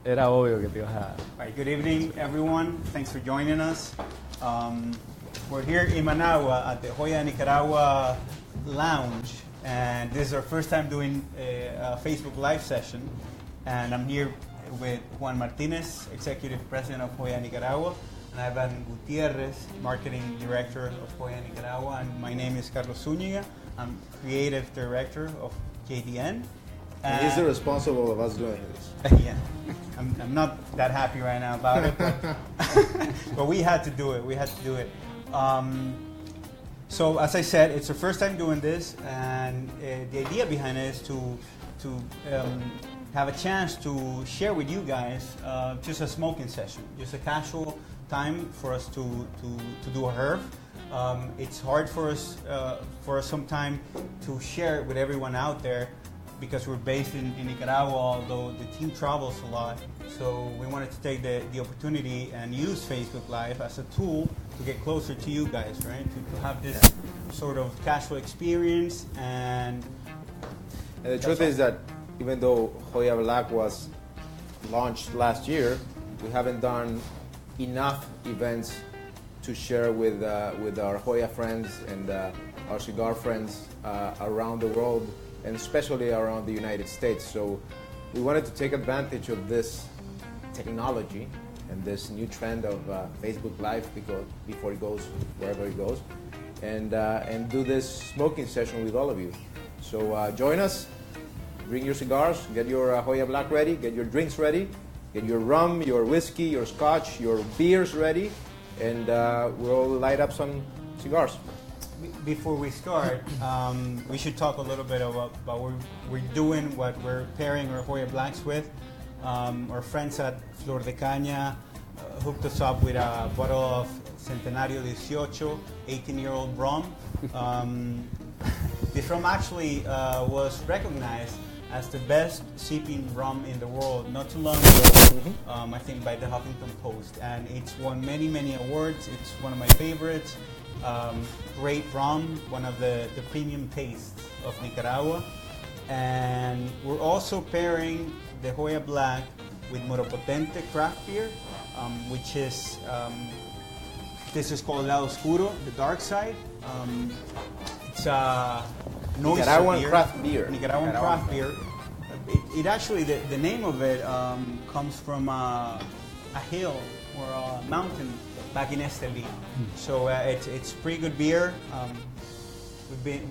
Era obvio que te ibas a... All right, good evening, everyone. Thanks for joining us. We're here in Managua at the Hoya de Nicaragua lounge, and this is our first time doing a Facebook Live session. And I'm here with Juan Martinez, Executive President of Hoya de Nicaragua, and Ivan Gutierrez, Marketing Director of Hoya de Nicaragua, and my name is Carlos Zúñiga. I'm Creative Director of JDN. And he's the responsible of us doing this. Yeah, I'm not that happy right now about it, but we had to do it. We had to do it. So as I said, it's our first time doing this, and the idea behind it is to have a chance to share with you guys just a smoking session, just a casual time for us to do a herb. It's hard for us sometime to share it with everyone out there, because we're based in Nicaragua, although the team travels a lot. So we wanted to take the opportunity and use Facebook Live as a tool to get closer to you guys, right? To have this sort of casual experience. And the truth is that even though Hoya Black was launched last year, we haven't done enough events to share with our Hoya friends and our cigar friends around the world, and especially around the United States. So we wanted to take advantage of this technology and this new trend of Facebook Live before it goes wherever it goes, and do this smoking session with all of you. So join us, bring your cigars, get your Hoya Black ready, get your drinks ready, get your rum, your whiskey, your scotch, your beers ready, and we'll light up some cigars. Before we start, we should talk a little bit about what we're doing, what we're pairing our Hoya Blacks with. Our friends at Flor de Caña hooked us up with a bottle of Centenario 18, 18-year-old rum. This rum actually was recognized as the best sipping rum in the world not too long ago, I think by the Huffington Post. And it's won many, many awards. It's one of my favorites. Great rum, one of the premium tastes of Nicaragua. And we're also pairing the Hoya Black with Moropotente craft beer, which is, this is called Lado Oscuro, the dark side. It's a Nicaraguan craft beer. Nicaraguan craft beer. It actually, the name of it comes from a hill or a mountain back in Esteli. So it's pretty good beer.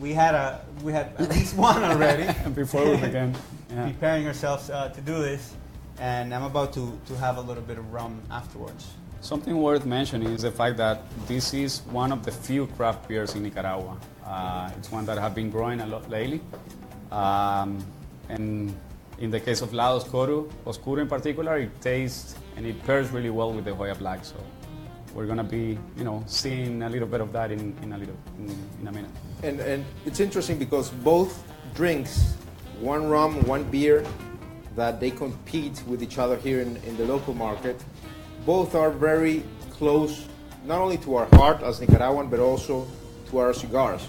We had at least one already Before we began. Yeah. preparing ourselves to do this, and I'm about to have a little bit of rum afterwards. Something worth mentioning is the fact that this is one of the few craft beers in Nicaragua. It's one that have been growing a lot lately. And in the case of Lado Oscuro in particular, it tastes and it pairs really well with the Hoya Black. So we're gonna be, seeing a little bit of that in a minute. And it's interesting because both drinks, one rum, one beer, that they compete with each other here in the local market, both are very close, not only to our heart as Nicaraguan, but also to our cigars.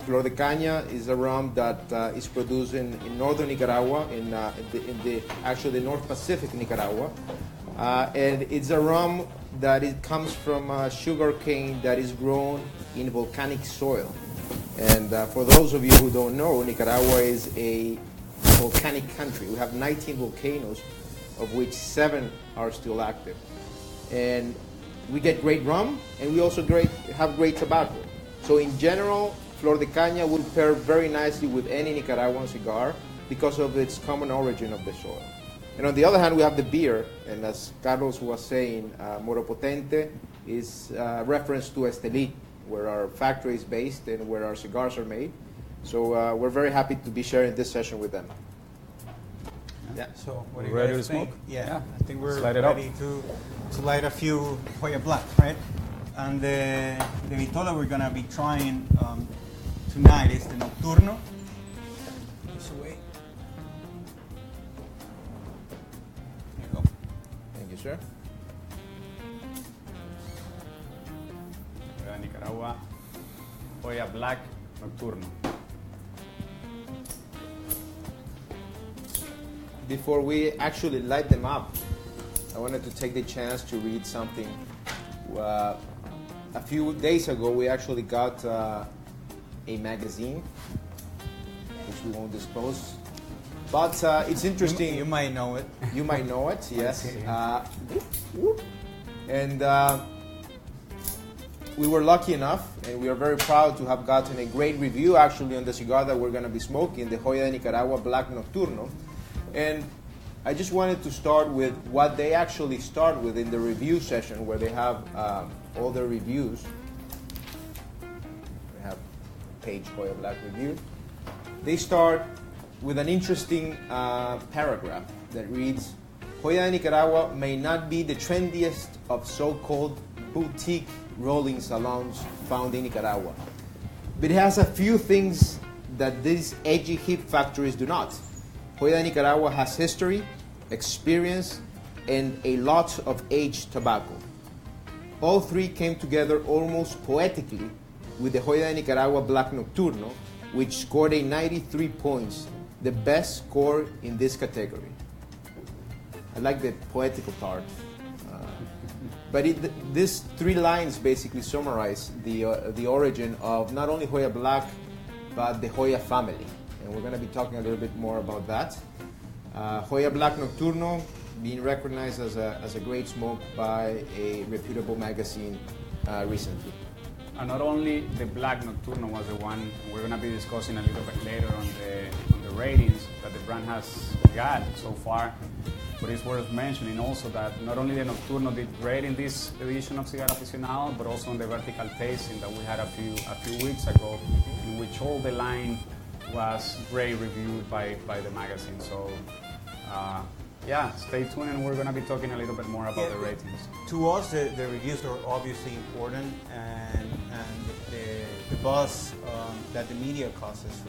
Flor de Caña is a rum that is produced in northern Nicaragua, in the North Pacific Nicaragua, and it's a rum that it comes from sugar cane that is grown in volcanic soil. And for those of you who don't know, Nicaragua is a volcanic country. We have 19 volcanoes, of which 7 are still active. And we get great rum, and we also have great tobacco. So in general, Flor de Caña will pair very nicely with any Nicaraguan cigar because of its common origin of the soil. And on the other hand, we have the beer, and as Carlos was saying, Moropotente is reference to Esteli, where our factory is based and where our cigars are made. So we're very happy to be sharing this session with them. Yeah. So what do you Ready guys to think? smoke? Yeah, I think we're Light it up. ready to light a few Hoya Black, right? And the vitola we're gonna be trying tonight is the Nocturnal. This away. There you go. Thank you, sir. Nicaragua Hoya Black Nocturno. before we actually light them up, I wanted to take the chance to read something. A few days ago, we actually got a magazine, which we won't disclose. But it's interesting. You might know it. You might know it, yes. And we were lucky enough, and we are very proud to have gotten a great review actually on the cigar that we're going to be smoking, the Joya de Nicaragua Black Nocturnal. And I just wanted to start with what they actually start with in the review session, where they have all their reviews. We have page Joya Black review. They start with an interesting paragraph that reads, Joya de Nicaragua may not be the trendiest of so-called boutique rolling salons found in Nicaragua, but it has a few things that these edgy hip factories do not. Joya de Nicaragua has history, experience, and a lot of aged tobacco. All three came together almost poetically with the Joya de Nicaragua Black Nocturno, which scored a 93 points, the best score in this category. I like the poetical part. But these three lines basically summarize the origin of not only Joya Black, but the Joya family. And we're going to be talking a little bit more about that. Joya Black Nocturno being recognized as a great smoke by a reputable magazine recently. And not only the Black Nocturno was the one we're going to be discussing a little bit later on the ratings that the brand has got so far, but it's worth mentioning also that not only the Nocturno did great in this edition of Cigar Aficionado, but also in the vertical tasting that we had a few weeks ago, in which all the line was great reviewed by the magazine. So yeah, stay tuned, and we're going to be talking a little bit more about the ratings. To us, the reviews are obviously important, and the buzz that the media causes,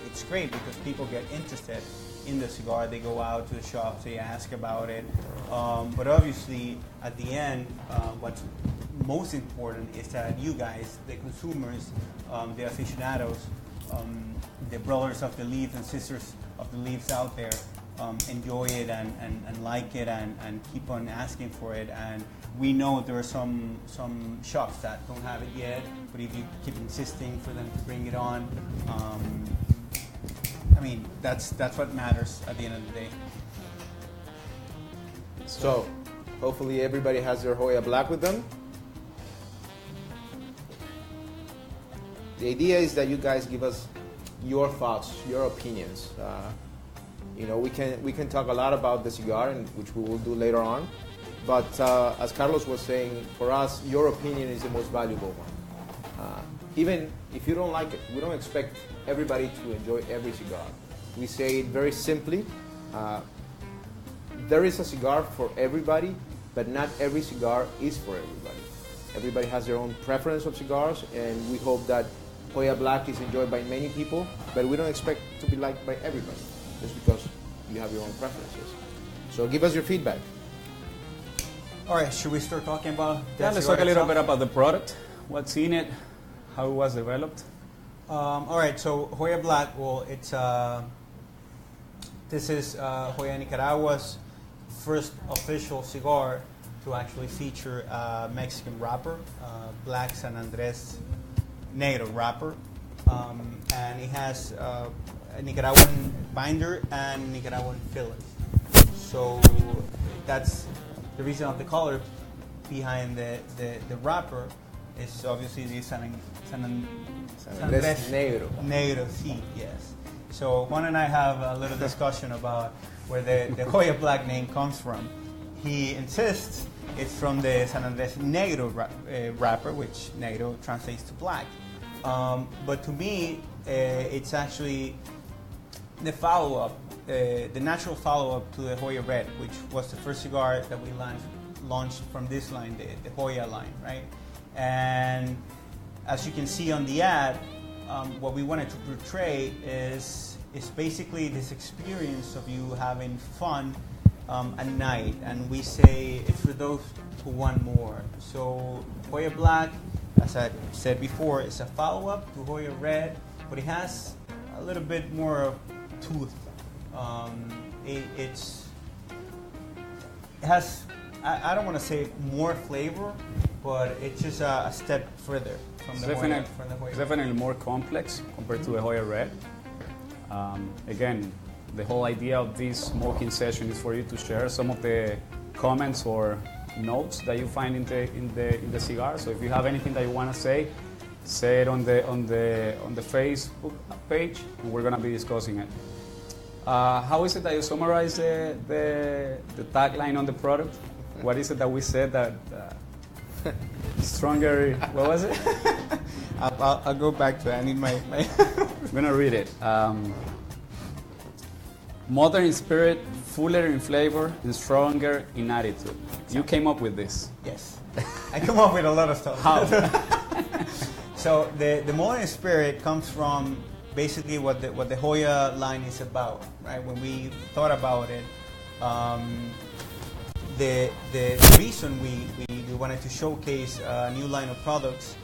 it's great because people get interested in the cigar. They go out to the shops, they ask about it, but obviously at the end, what's most important is that you guys, the consumers, the aficionados, the brothers of the leaves and sisters of the leaves out there, enjoy it and like it and keep on asking for it. And we know there are some shops that don't have it yet, but if you keep insisting for them to bring it on, I mean, that's what matters at the end of the day. So hopefully everybody has their Joya Black with them. The idea is that you guys give us your thoughts, your opinions. You know, we can talk a lot about the cigar, and which we will do later on. But as Carlos was saying, for us, your opinion is the most valuable one. Even if you don't like it, we don't expect everybody to enjoy every cigar. We say it very simply. There is a cigar for everybody, but not every cigar is for everybody. Everybody has their own preference of cigars, and we hope that Joya Black is enjoyed by many people, but we don't expect to be liked by everybody, just because you have your own preferences. So give us your feedback. All right, should we start talking about that? Yeah, let's talk a little bit about the product, what's in it, how it was developed. All right, so Joya Black, well, it's this is Joya Nicaragua's first official cigar to actually feature a Mexican wrapper, Black San Andres Negro wrapper, and it has a Nicaraguan binder and Nicaraguan fillers. So that's the reason of the color behind the wrapper is obviously the San Andres Negro. Negro, sí, yes. So Juan and I have a little discussion about where the Joya Black name comes from. He insists it's from the San Andres Negro wrapper, which Negro translates to black. But to me, it's actually the follow-up, the natural follow-up to the Hoya Red, which was the first cigar that we launched from this line, the Hoya line, right? And as you can see on the ad, what we wanted to portray is basically this experience of you having fun at night, and we say it's for those who want more. So Hoya Black, as I said before, is a follow-up to Hoya Red, but it has a little bit more of tooth it has, I don't want to say more flavor, but it's just a step further from the Hoya. It's definitely more complex compared to the Hoya Red. Again, the whole idea of this smoking session is for you to share some of the comments or notes that you find in the cigar. So if you have anything that you want to say it on the Facebook page, and we're gonna be discussing it. How is it that you summarize the tagline on the product? What is it that we said that stronger? What was it? I'll go back to it. I need my I'm gonna read it. Modern in spirit, fuller in flavor, and stronger in attitude. You came up with this. Yes, I come up with a lot of stuff. How? So the modern spirit comes from basically what the Hoya line is about, right? When we thought about it, the reason we wanted to showcase a new line of products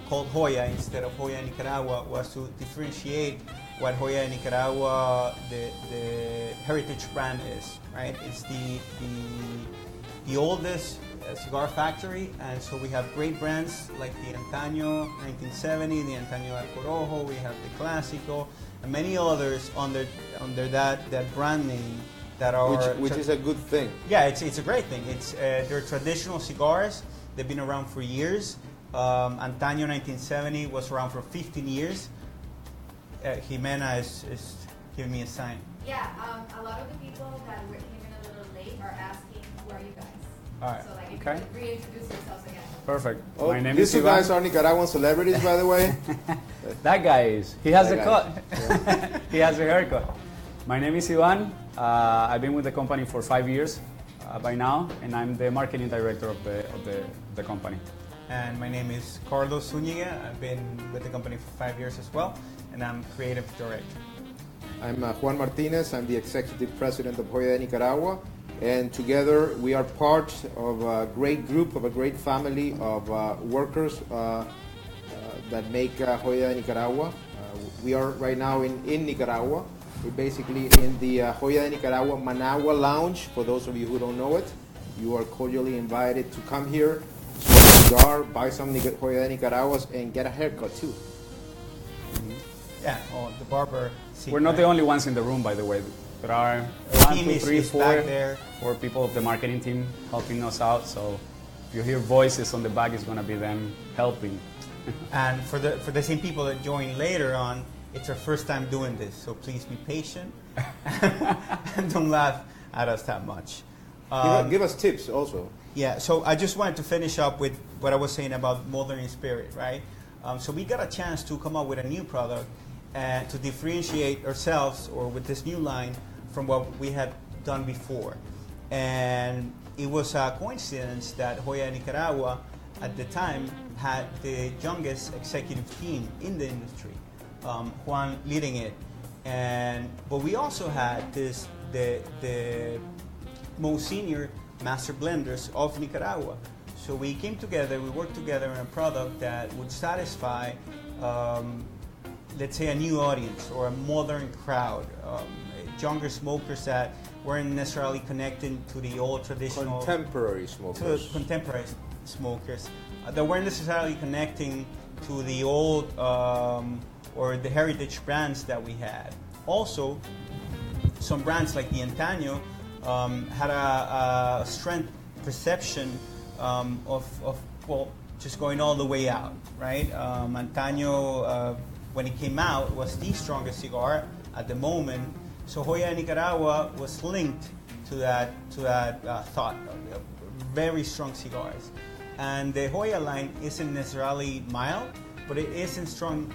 called Hoya instead of Joya de Nicaragua was to differentiate what Joya de Nicaragua, the heritage brand is, right? It's the oldest cigar factory, and so we have great brands like the Antaño 1970, the Antaño Al Corojo, we have the Clásico, and many others under that brand name that are which is a good thing. Yeah, it's a great thing. They're traditional cigars. They've been around for years. Antaño 1970 was around for 15 years. Jimena is giving me a sign. Yeah, a lot of the people that came in a little late are asking, who are you guys? All right. So like, if Okay. you could reintroduce yourselves again. Perfect. Oh, My name these is two Ivan. guys are Nicaraguan celebrities, by the way. That guy is. He has That a guy cut. He has a haircut. My name is Ivan. I've been with the company for 5 years by now, and I'm the marketing director of the company. And my name is Carlos Zúñiga. I've been with the company for 5 years as well, and I'm creative director. I'm Juan Martinez. I'm the executive president of Hoya de Nicaragua, and together we are part of a great group, of a great family of workers that make Hoya de Nicaragua. We are right now in Nicaragua. We're basically in the Hoya de Nicaragua Managua Lounge. For those of you who don't know it, you are cordially invited to come here, smoke a cigar, buy some Hoya de Nicaraguas, and get a haircut too. Yeah, well, the barber. seat, We're not right? the only ones in the room, by the way. There are The 1, team 2, is 3, back there. 4 people of the marketing team helping us out. So if you hear voices on the back, it's going to be them helping. And for the same people that join later on, it's our first time doing this, so please be patient and don't laugh at us that much. Give us tips also. Yeah, so I just wanted to finish up with what I was saying about modern in spirit, right? So we got a chance to come up with a new product and to differentiate ourselves, or with this new line, from what we had done before. And it was a coincidence that Hoya de Nicaragua at the time had the youngest executive team in the industry, Juan leading it. But we also had the most senior master blenders of Nicaragua. So we came together, we worked together on a product that would satisfy, let's say, a new audience or a modern crowd, younger smokers that weren't necessarily connected to the old traditional Contemporary smokers. contemporary smokers that weren't necessarily connecting to the old or the heritage brands that we had. Also, some brands like the Antaño had a strength perception of just going all the way out, right? Antaño, when it came out, was the strongest cigar at the moment. So Hoya de Nicaragua was linked to that thought. Very strong cigars, and the Hoya line isn't necessarily mild, but it isn't strong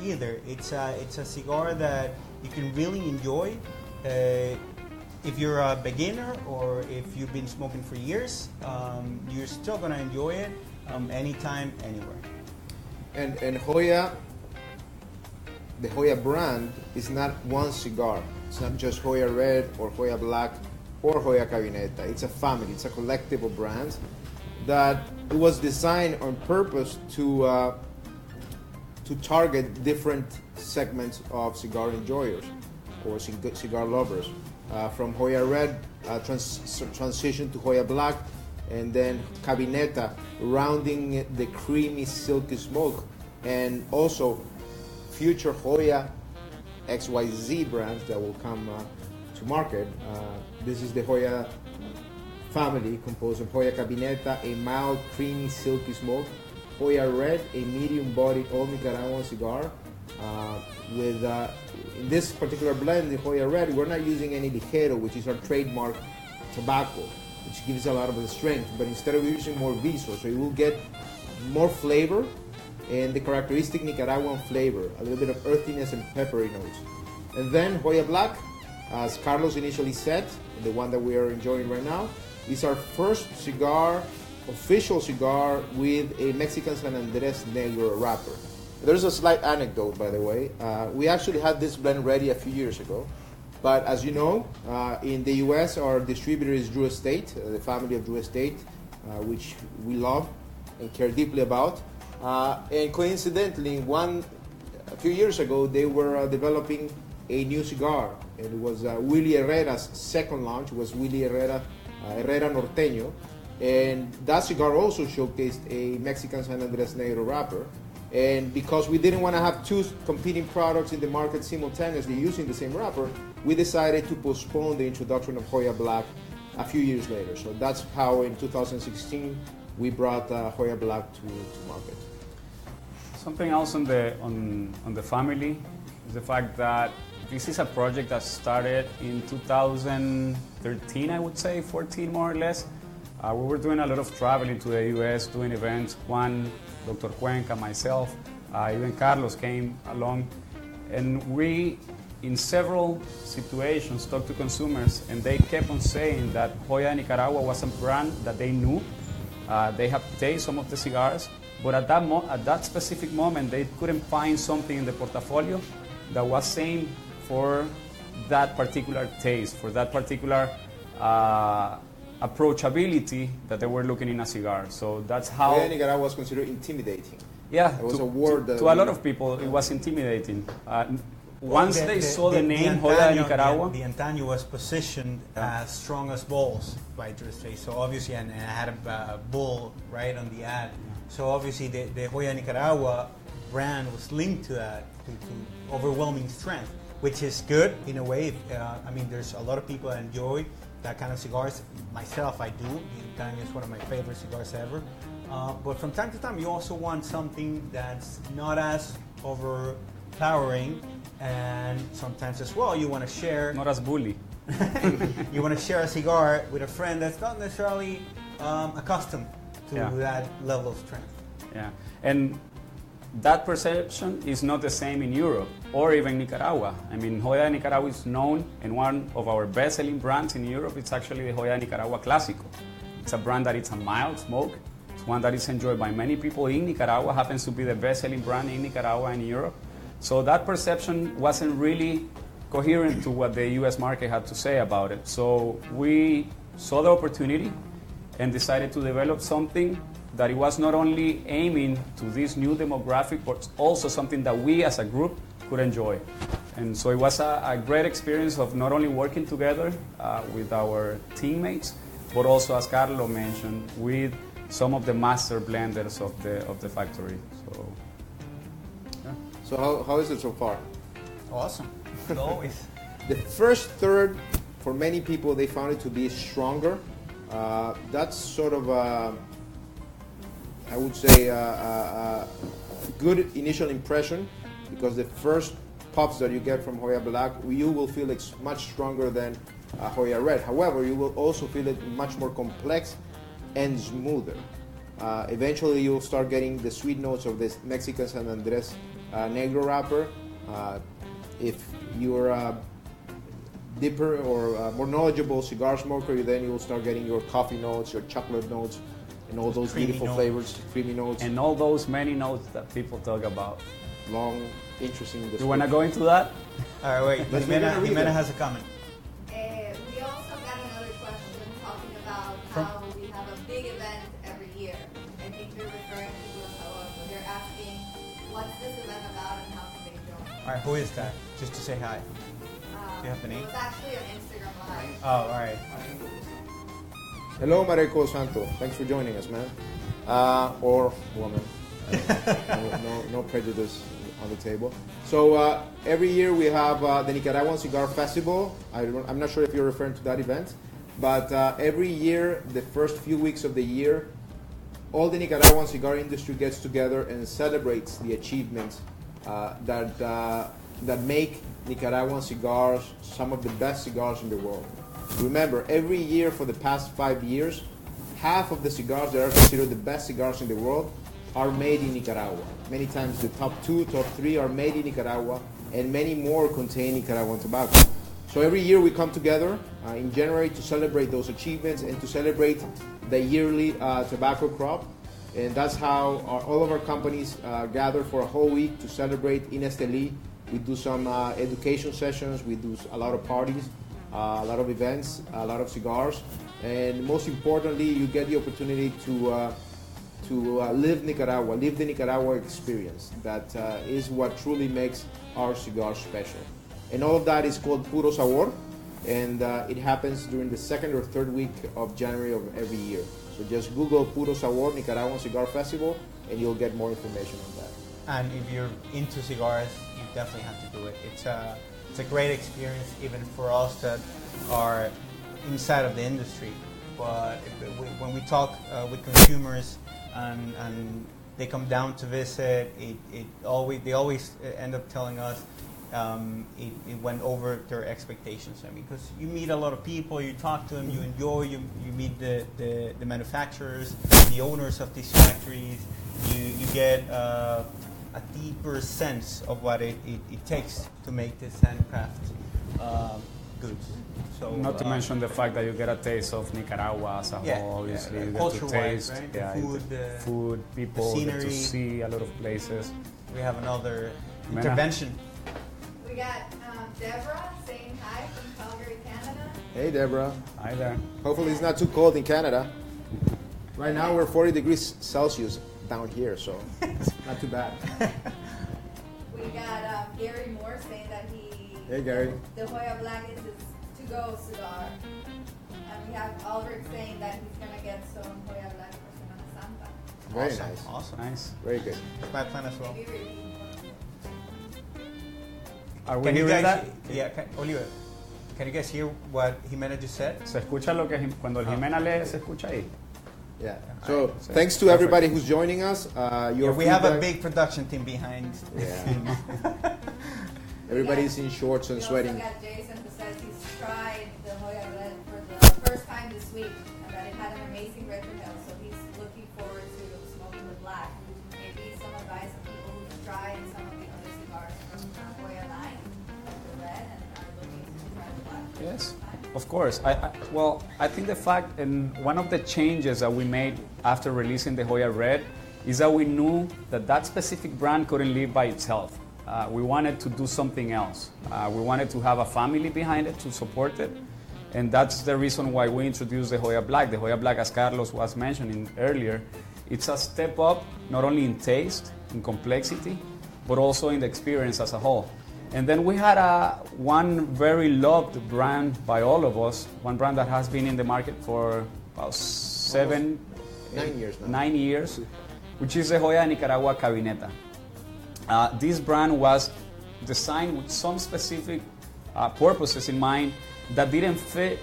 either. It's a cigar that you can really enjoy if you're a beginner, or if you've been smoking for years. You're still gonna enjoy it anytime, anywhere. And Hoya, the Hoya brand is not one cigar. It's not just Hoya Red or Hoya Black or Hoya Cabineta. It's a family. It's a collective of brands that it was designed on purpose to target different segments of cigar enjoyers or cigar lovers. from Hoya Red, transition to Hoya Black, and then Cabineta, rounding the creamy, silky smoke, and also future Hoya XYZ brands that will come to market. This is the Hoya family, composed of Hoya Cabineta, a mild, creamy, silky smoke, Hoya Red, a medium-bodied old Nicaraguan cigar. In this particular blend, the Hoya Red, we're not using any ligero, which is our trademark tobacco, which gives a lot of the strength, but instead of using more viso, so you will get more flavor and the characteristic Nicaraguan flavor, a little bit of earthiness and peppery notes. And then Hoya Black, as Carlos initially said, the one that we are enjoying right now, is our first cigar, official cigar, with a Mexican San Andres Negro wrapper. There's a slight anecdote, by the way. We actually had this blend ready a few years ago, but as you know, in the US, our distributor is Drew Estate, the family of Drew Estate, which we love and care deeply about. And coincidentally, a few years ago, they were developing a new cigar, and it was Willie Herrera's second launch. Was Willie Herrera Norteño, and that cigar also showcased a Mexican San Andres Negro wrapper. And because we didn't want to have two competing products in the market simultaneously using the same wrapper, we decided to postpone the introduction of Hoya Black a few years later. So that's how in 2016 we brought Hoya Black to market. Something else on the family is the fact that this is a project that started in 2013, I would say, 14 more or less. We were doing a lot of traveling to the US, doing events. Juan, Dr. Cuenca, myself, even Carlos came along. And we, in several situations, talked to consumers, and they kept on saying that Joya de Nicaragua was a brand that they knew. They have tasted some of the cigars, but at that specific moment, they couldn't find something in the portfolio that was same for that particular taste, for that particular approachability that they were looking in a cigar. So that's how Joya de Nicaragua was considered intimidating. Yeah, it was a word to a lot of people it was intimidating. Once they saw the name Joya de Nicaragua, the Antaño was positioned as strong as balls by Drew Estate. So obviously, and it had a bull right on the ad. So obviously, the Joya de Nicaragua brand was linked to that, to overwhelming strength, which is good in a way. I mean, there's a lot of people that enjoy that kind of cigars. Myself, I do. The Antaño is one of my favorite cigars ever. But from time to time, you also want something that's not as overpowering, and sometimes as well, you want to share. not as bully. You want to share a cigar with a friend that's not necessarily accustomed to that level of strength. Yeah, and that perception is not the same in Europe or even Nicaragua. I mean, Joya de Nicaragua is known, and one of our best-selling brands in Europe, it's actually the Joya de Nicaragua Clásico. It's a brand that it's a mild smoke. It's one that is enjoyed by many people in Nicaragua, happens to be the best-selling brand in Nicaragua and Europe. So that perception wasn't really coherent to what the US market had to say about it. So we saw the opportunity and decided to develop something that it was not only aiming to this new demographic, but also something that we as a group could enjoy. And so it was a great experience of not only working together with our teammates, but also, as Carlo mentioned, with some of the master blenders of the factory. So, yeah. So how is it so far? Awesome. Always. The first third, for many people, they found it to be stronger. That's sort of, I would say, a good initial impression, because the first puffs that you get from Hoya Black, you will feel it's much stronger than Hoya Red. However, you will also feel it much more complex and smoother. Eventually, you'll start getting the sweet notes of this Mexican San Andres Negro wrapper. If you're a deeper or more knowledgeable cigar smoker, then you will start getting your coffee notes, your chocolate notes, and all those beautiful flavors, creamy notes. And all those many notes that people talk about. Long, interesting. You want to go into that? All right, wait. Jimena has a comment. We also got another question talking about how we have a big event every year. I think they're referring to Los Sabores. They're asking, what's this event about and how can they join? All right, who is that? Just to say hi. you have the name? It was actually an Instagram live. Oh, all right. Hello, Mareco Santo. Thanks for joining us, man. Or woman. No prejudice on the table. So every year we have the Nicaraguan Cigar Festival. I'm not sure if you're referring to that event, but every year, the first few weeks of the year, all the Nicaraguan cigar industry gets together and celebrates the achievements that make Nicaraguan cigars some of the best cigars in the world. Remember, every year for the past 5 years, half of the cigars that are considered the best cigars in the world are made in Nicaragua. Many times the top 2, top 3 are made in Nicaragua, and many more contain Nicaraguan tobacco. So every year we come together in January to celebrate those achievements and to celebrate the yearly tobacco crop. And that's how all of our companies gather for a whole week to celebrate in Esteli. We do some education sessions, we do a lot of parties, a lot of events, a lot of cigars, and most importantly, you get the opportunity to live Nicaragua, live the Nicaragua experience. That is what truly makes our cigars special. And all of that is called Puro Sabor, and it happens during the second or third week of January of every year. So just Google Puro Sabor Nicaraguan Cigar Festival, and you'll get more information on that. And if you're into cigars, you definitely have to do it. It's a great experience, even for us that are inside of the industry. But when we talk with consumers and they come down to visit, they always end up telling us it went over their expectations. I mean, because you meet a lot of people, you talk to them, you enjoy, you meet the manufacturers, the owners of these factories, you get a deeper sense of what it takes to make this handcraft goods. So, not to mention the fact that you get a taste of Nicaragua as a whole. Obviously, you get to taste right? the food, people, the get to scenery. see a lot of places. We have another Mena. intervention. We got Deborah saying hi from Calgary, Canada. Hey, Deborah. Hi there. Hopefully it's not too cold in Canada. Right now we're 40 degrees Celsius down here, so not too bad. We got Gary Moore saying that Hey, Gary. the Hoya Black is his to-go cigar. And we have Albert saying that he's going to get some Hoya Black for Semana Santa. Very Awesome, nice. Awesome. Nice. Very good. It's my plan as well. Maybe repeat. Are we Can you hearing guys, that? yeah, Oliver, can you guys hear what Jimena just said? ¿Se escucha lo que cuando el Jimena lee, se escucha ahí? Yeah. So Right. thanks to Perfect. everybody who's joining us. Your We have a feedback- big production team behind. Yeah. Everybody's in shorts and We sweating. also got Jason who says he's tried the Hoya Red for the first time this week and that it had an amazing retrohale, so he's looking forward to smoking the black. Maybe some advice on people who've tried some of the other cigars from the Hoya line, like the red, and are looking to try the black for the Yes, first time. of course. I think the fact, and one of the changes that we made after releasing the Hoya Red is that we knew that specific brand couldn't live by itself. We wanted to do something else. We wanted to have a family behind it to support it. And that's the reason why we introduced the Hoya Black. The Hoya Black, as Carlos was mentioning earlier, it's a step up not only in taste, in complexity, but also in the experience as a whole. And then we had one very loved brand by all of us, one brand that has been in the market for about 9 years now. 9 years, which is the Joya de Nicaragua Cabineta. This brand was designed with some specific purposes in mind that didn't fit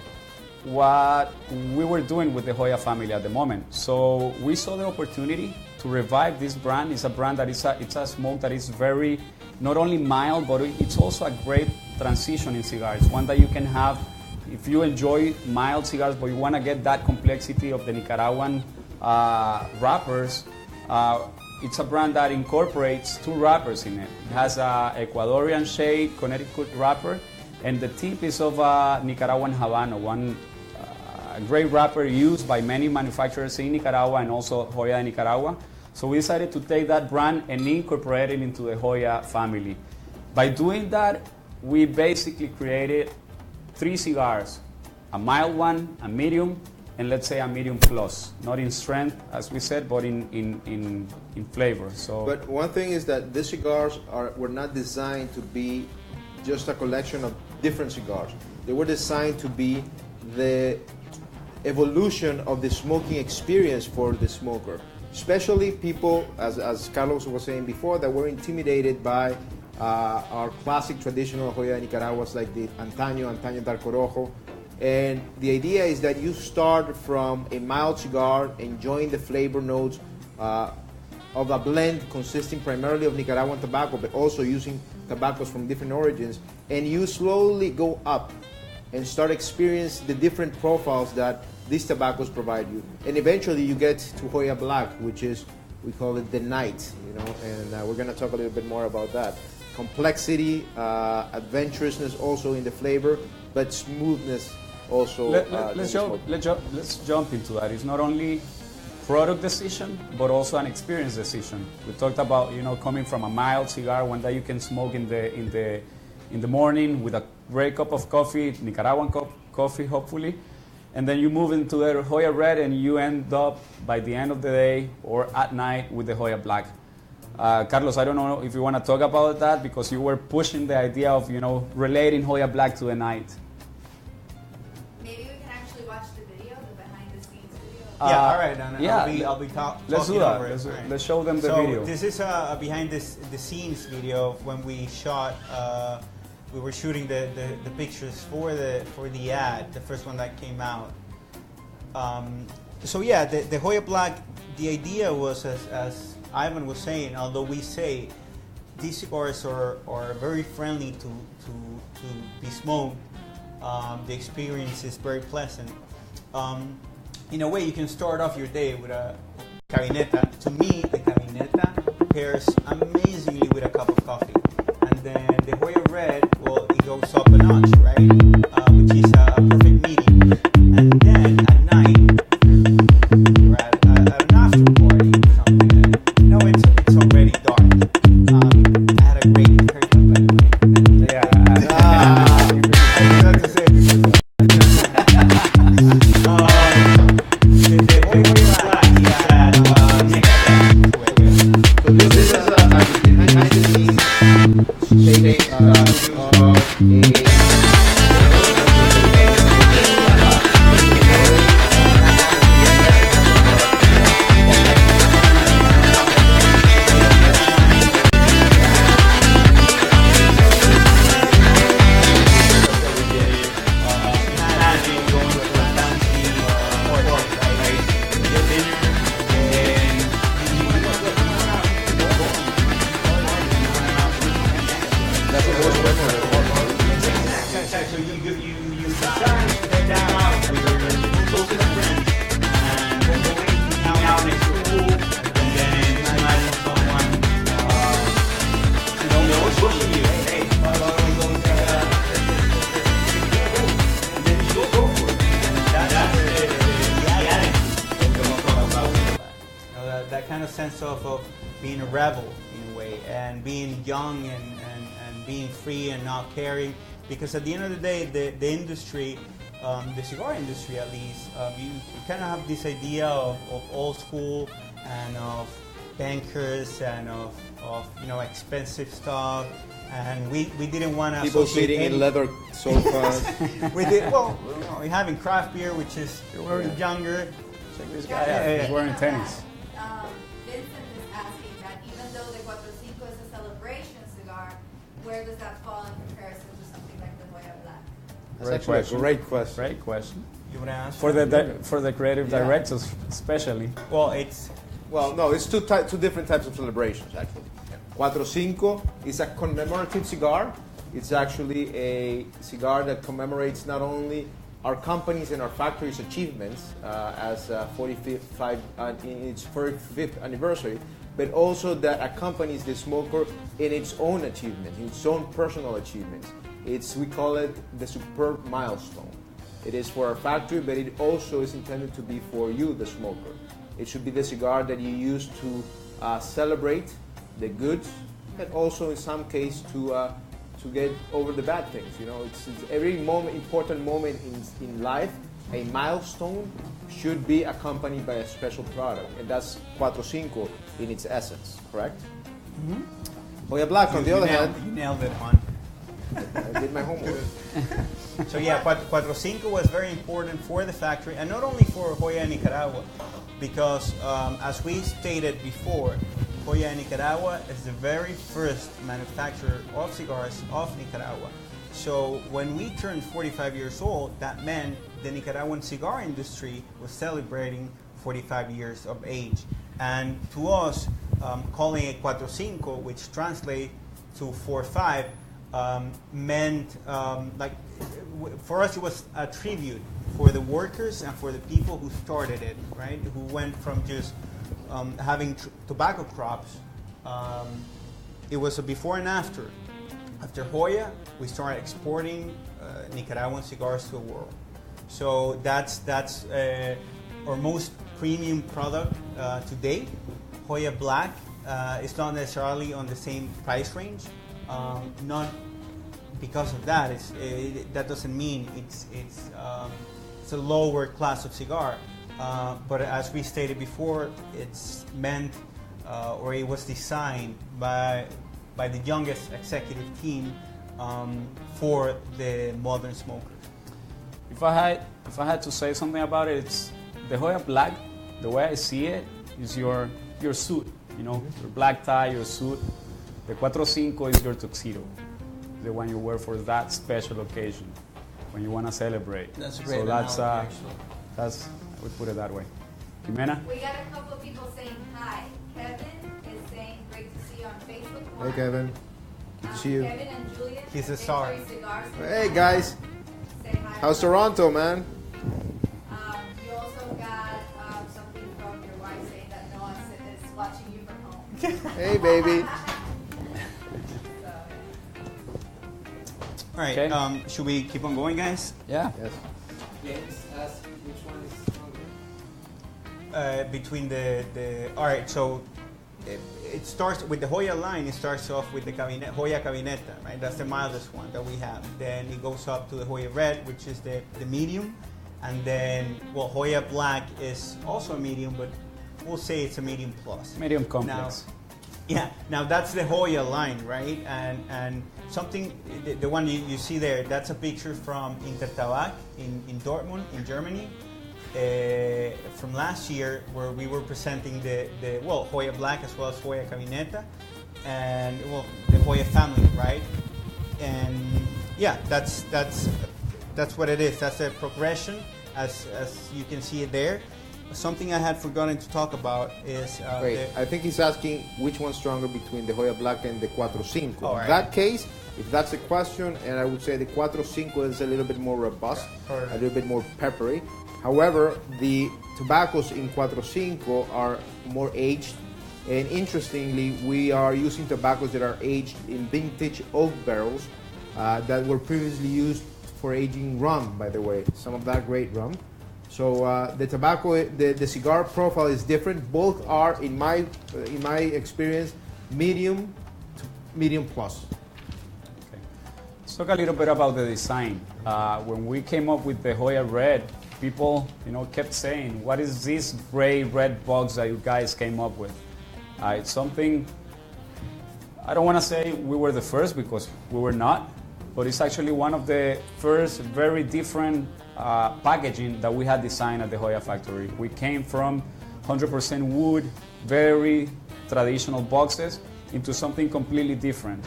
what we were doing with the Hoya family at the moment. So we saw the opportunity to revive this brand. It's a brand that it's a smoke that is very, not only mild, but it's also a great transition in cigars. One that you can have if you enjoy mild cigars, but you want to get that complexity of the Nicaraguan wrappers. It's a brand that incorporates 2 wrappers in it. It has a Ecuadorian shade Connecticut wrapper, and the tip is of a Nicaraguan Habano, one great wrapper used by many manufacturers in Nicaragua and also Joya de Nicaragua. So we decided to take that brand and incorporate it into the Hoya family. By doing that, we basically created 3 cigars, a mild one, a medium, and let's say a medium plus, not in strength, as we said, but in flavor. So, But one thing is that these cigars were not designed to be just a collection of different cigars. They were designed to be the evolution of the smoking experience for the smoker. Especially people, as Carlos was saying before, that were intimidated by our classic traditional Joya de Nicaraguas like the Antaño Darko Rojo. And the idea is that you start from a mild cigar, enjoying the flavor notes of a blend consisting primarily of Nicaraguan tobacco, but also using tobaccos from different origins, and you slowly go up and start experiencing the different profiles that these tobaccos provide you. And eventually you get to Hoya Black, which is, we call it the night, and we're going to talk a little bit more about that. Complexity, adventurousness also in the flavor, but smoothness also. Let's jump into that. It's not only product decision, but also an experience decision. We talked about coming from a mild cigar, one that you can smoke in the morning with a great cup of coffee, Nicaraguan coffee, hopefully, and then you move into the Hoya Red, and you end up by the end of the day or at night with the Hoya Black. Carlos, I don't know if you want to talk about that, because you were pushing the idea of relating Hoya Black to the night. Maybe we can actually watch the video, the behind the scenes video. Yeah, all right. And yeah, I'll be talking let's do that. over it. Let's show them the video. So this is a behind the scenes video of when we shot. We were shooting the pictures for the ad, the first one that came out. So yeah, the Hoya Black. The idea was, as Ivan was saying, although we say these cigars are very friendly to be smoked, the experience is very pleasant. In a way, you can start off your day with a cabineta. To me, the cabineta pairs amazingly with a cup of coffee. And then the Hoya Red, well, it goes up a notch, right? Which is a perfect medium. And then at night, you're at an after party or something. It's already dark. I had a great haircut, by the way. I forgot to say it. The Hoya Black is at So this is a behind the scenes take of a that kind of sense of being a rebel in a way, and being young and being free and not caring, because at the end of the day, the industry, the cigar industry at least, you kind of have this idea of old school and of bankers and of expensive stuff, and we didn't want to people sitting in leather sofas. We're having craft beer, which is younger. Check this guy out. He's wearing tennis. Vincent is asking that even though the Cuatro Cinco is a celebration cigar, where does that fall in comparison to something like the Hoya Black? That's actually a great question. Great question. You want to ask For the creative directors, especially. Well, it's two different types of celebrations actually. Cuatro Cinco is a commemorative cigar. It's actually a cigar that commemorates not only our company's and our factory's achievements as 45 in its 45th anniversary, but also that accompanies the smoker in its own achievements, in its own personal achievements. We call it the superb milestone. It is for our factory, but it also is intended to be for you, the smoker. It should be the cigar that you use to celebrate the good, but also in some case to get over the bad things. It's every important moment in life, a milestone should be accompanied by a special product, and that's Cuatro Cinco in its essence, correct? Mm-hmm. Hoya Black, on the other hand, you nailed it on. I did my homework. So yeah, Cuatro Cinco was very important for the factory, and not only for Hoya de Nicaragua, because as we stated before, Hoya de Nicaragua is the very first manufacturer of cigars of Nicaragua. So when we turned 45 years old, that meant the Nicaraguan cigar industry was celebrating 45 years of age. And to us, calling it Cuatro Cinco, which translates to 4-5, meant for us it was a tribute for the workers and for the people who started it, right? Who went from just having tobacco crops. It was a before and after. After Hoya, we started exporting Nicaraguan cigars to the world. So that's our most premium product to date. Hoya Black is not necessarily on the same price range. Not because of that. That doesn't mean it's a lower class of cigar. But as we stated before, it's meant or it was designed by the youngest executive team for the modern smokers. If I had to say something about it, it's the Hoya Black. The way I see it is your suit. You know, your black tie, your suit. The Cuatro Cinco is your tuxedo, the one you wear for that special occasion when you want to celebrate. That's a great so analogy, that's I would put it that way. Jimena? We got a couple of people saying hi. Kevin is saying great to see you on Facebook. Hey, Kevin. Good to see you. Kevin and Julian. He's a at star. Victory Cigars. Hey, guys. Say hi. How's Toronto, man? You also got something from your wife saying that Noah is watching you from home. Hey, baby. So, All right, Okay. should we keep on going, guys? Yeah. Yes. James asked which one is stronger. Between all right, so it starts with the Hoya line. It starts off with the Hoya Cabineta, right? That's the mildest one that we have. Then it goes up to the Hoya Red, which is the medium, and then Hoya Black is also a medium, but we'll say it's a medium plus. Medium complex. Now that's the Hoya line, right? And something, the one you see there, that's a picture from Intertabak in Dortmund, in Germany. From last year, where we were presenting the Hoya Black as well as Hoya Cabineta, and the Hoya family, right? And yeah, that's what it is. That's the progression, as you can see it there. Something I had forgotten to talk about is Wait, I think he's asking which one's stronger between the Hoya Black and the Cuatro Cinco. Oh, In right. that case, if that's the question, and I would say the Cuatro Cinco is a little bit more robust, Correct. a little bit more peppery. However, the tobaccos in Cuatro Cinco are more aged, and interestingly, we are using tobaccos that are aged in vintage oak barrels that were previously used for aging rum, by the way, some of that great rum. So the tobacco, the cigar profile is different. Both are, in my experience, medium to medium plus. Okay. Let's talk a little bit about the design. When we came up with the Hoya Red, people, kept saying, "What is this gray red box that you guys came up with?" It's something. I don't want to say we were the first because we were not, but it's actually one of the first very different packaging that we had designed at the Hoya factory. We came from 100% wood, very traditional boxes, into something completely different.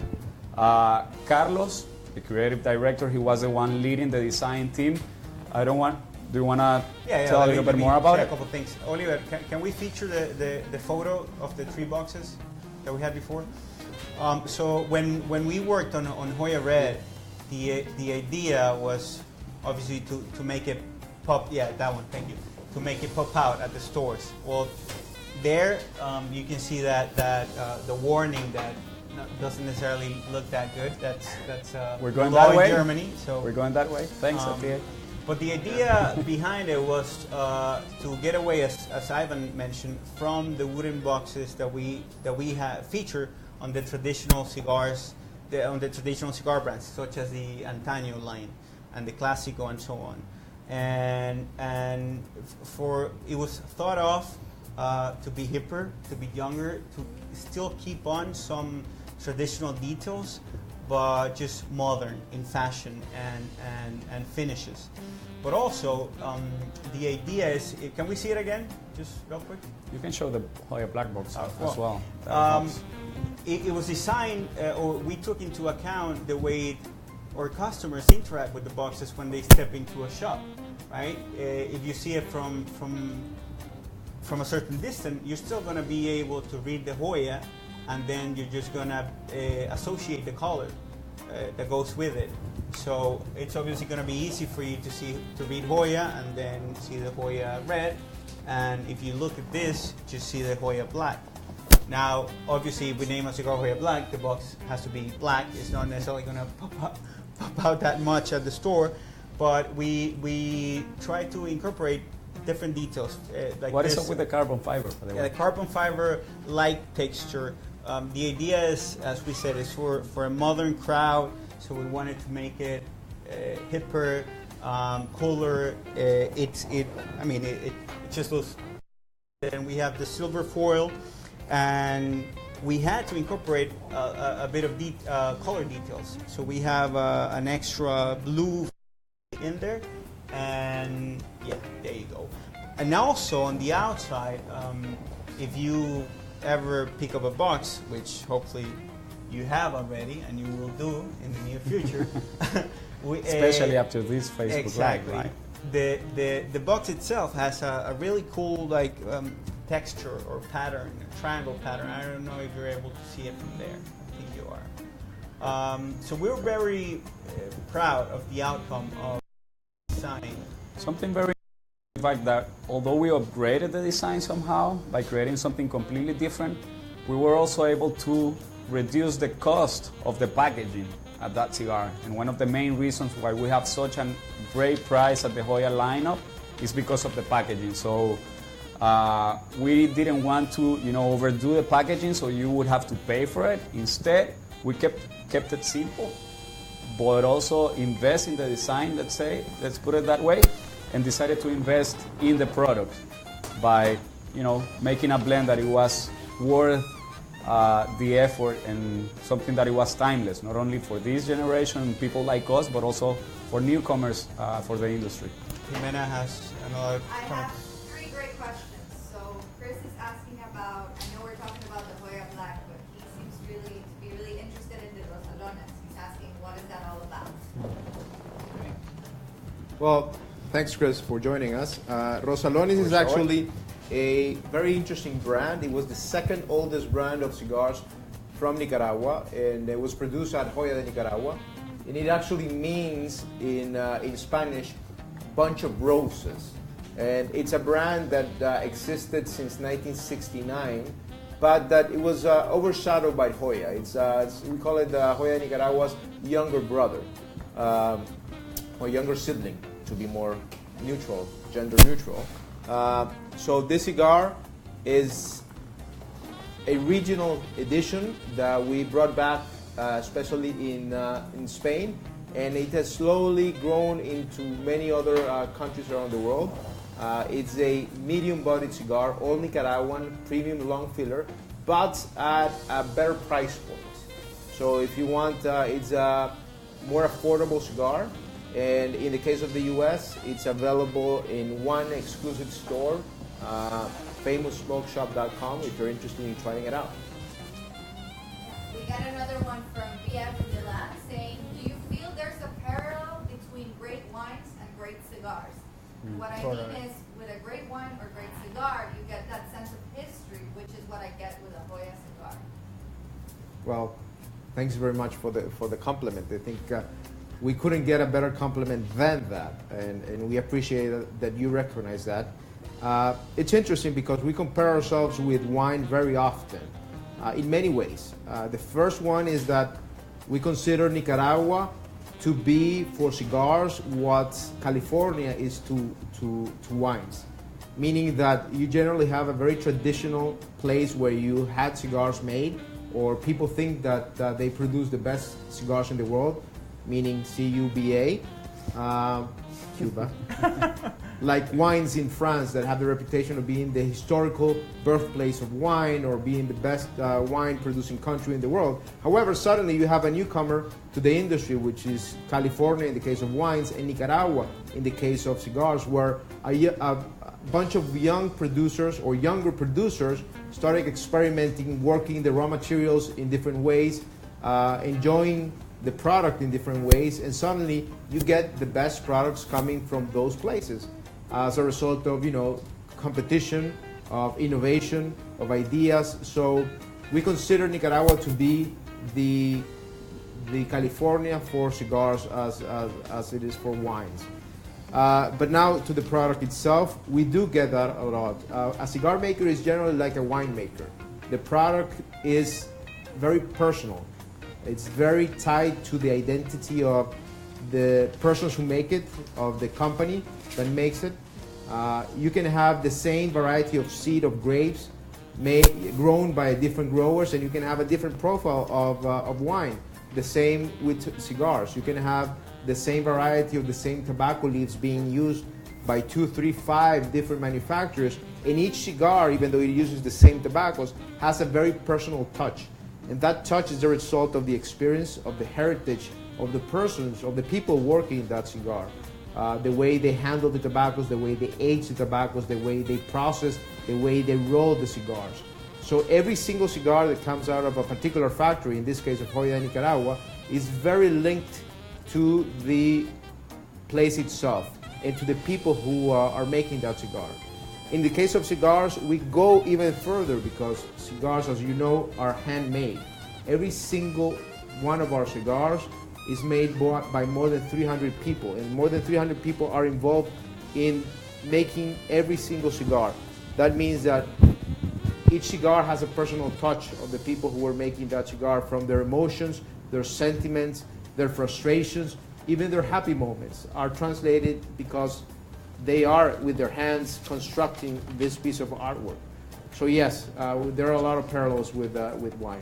Carlos, the creative director, he was the one leading the design team. Do you want to tell a little bit more about say it? A couple things. Oliver, can we feature the photo of the 3 boxes that we had before? So when we worked on Hoya Red, the idea was obviously to make it pop. Yeah, that one. Thank you. To make it pop out at the stores. Well, there you can see that the warning that doesn't necessarily look that good. That's We're going law that way. in Germany. So We're going that way. Thanks, Atiyah. but the idea behind it was to get away, as Ivan mentioned, from the wooden boxes that we have feature on the traditional cigars, on the traditional cigar brands, such as the Antaño line and the Clásico and so on. And it was thought of to be hipper, to be younger, to still keep on some traditional details, but just modern in fashion and finishes. But also, the idea is, can we see it again, just real quick? You can show the Hoya black box as well. well. That helps. It was designed, or we took into account the way our customers interact with the boxes when they step into a shop, right? If you see it from a certain distance, you're still going to be able to read the Hoya, and then you're just going to associate the color that goes with it. So it's obviously going to be easy for you to read Hoya and then see the Hoya red. And if you look at this, just see the Hoya black. Now, obviously, if we name a cigar Hoya black, the box has to be black. It's not necessarily going to pop out that much at the store, but we try to incorporate different details. Like what is up with the carbon fiber? The carbon fiber light texture. The idea is, as we said, is for a modern crowd. So we wanted to make it hipper, cooler. It just looks. And we have the silver foil, and we had to incorporate a bit of color details. So we have an extra blue in there, and yeah, there you go. And also on the outside, if you ever pick up a box, which hopefully you have already and you will do in the near future, especially after this Facebook exactly. Live, right? The box itself has a really cool texture or pattern, a triangle pattern. I don't know if you're able to see it from there. I think you are. So we're very proud of the outcome of design. Something very in fact that although we upgraded the design somehow by creating something completely different, we were also able to reduce the cost of the packaging at that cigar. And one of the main reasons why we have such a great price at the Hoya lineup is because of the packaging. So we didn't want to, overdo the packaging so you would have to pay for it. Instead, we kept it simple, but also invest in the design, let's put it that way, and decided to invest in the product by, making a blend that it was worth the effort and something that it was timeless, not only for this generation, people like us, but also for newcomers for the industry. Jimena has another I comment. have 3 great questions. So Chris is asking about, I know we're talking about the Hoya Black, but he seems to be really interested in the Rosalones. He's asking, what is that all about? Well, thanks, Chris, for joining us. Rosalones is actually a very interesting brand. It was the second oldest brand of cigars from Nicaragua, and it was produced at Joya de Nicaragua. And it actually means in Spanish, bunch of roses. And it's a brand that existed since 1969, but that it was overshadowed by Hoya. We call it Joya de Nicaragua's younger brother, or younger sibling, to be more neutral, gender neutral. So this cigar is a regional edition that we brought back, especially in Spain, and it has slowly grown into many other countries around the world. It's a medium-bodied cigar, all Nicaraguan, premium long filler, but at a better price point. So if you want, it's a more affordable cigar. And in the case of the US, it's available in one exclusive store, famoussmokeshop.com, if you're interested in trying it out. We got another one from BF Milan saying, do you feel there's a parallel between great wines and great cigars? What I mean is, with a great wine or great cigar, you get that sense of history, which is what I get with a Hoya cigar. Well, thanks very much for the compliment. I think we couldn't get a better compliment than that, and we appreciate that you recognize that. It's interesting because we compare ourselves with wine very often, in many ways. The first one is that we consider Nicaragua to be, for cigars, what California is to wines, meaning that you generally have a very traditional place where you had cigars made, or people think that they produce the best cigars in the world, meaning CUBA, Cuba. like wines in France that have the reputation of being the historical birthplace of wine or being the best wine producing country in the world. However, suddenly you have a newcomer to the industry, which is California in the case of wines and Nicaragua in the case of cigars, where a bunch of young producers or younger producers started experimenting, working the raw materials in different ways, enjoying the product in different ways, and suddenly you get the best products coming from those places as a result of, you know, competition, of innovation, of ideas. So we consider Nicaragua to be the California for cigars as it is for wines. But now to the product itself, we do get that a lot. A cigar maker is generally like a winemaker. The product is very personal. It's very tied to the identity of the persons who make it, of the company that makes it. You can have the same variety of seed of grapes grown by different growers, and you can have a different profile of wine. The same with cigars. You can have the same variety of the same tobacco leaves being used by 2, 3, 5 different manufacturers, and each cigar, even though it uses the same tobaccos, has a very personal touch. And that touch is the result of the experience, of the heritage, of the persons, of the people working in that cigar. The way they handle the tobaccos, the way they age the tobaccos, the way they process, the way they roll the cigars. So every single cigar that comes out of a particular factory, in this case of Hoya de Nicaragua, is very linked to the place itself and to the people who are making that cigar. In the case of cigars, we go even further because cigars, as you know, are handmade. Every single one of our cigars is made by more than 300 people, and more than 300 people are involved in making every single cigar. That means that each cigar has a personal touch of the people who are making that cigar, from their emotions, their sentiments, their frustrations, even their happy moments are translated because they are with their hands constructing this piece of artwork. So yes, there are a lot of parallels with wine.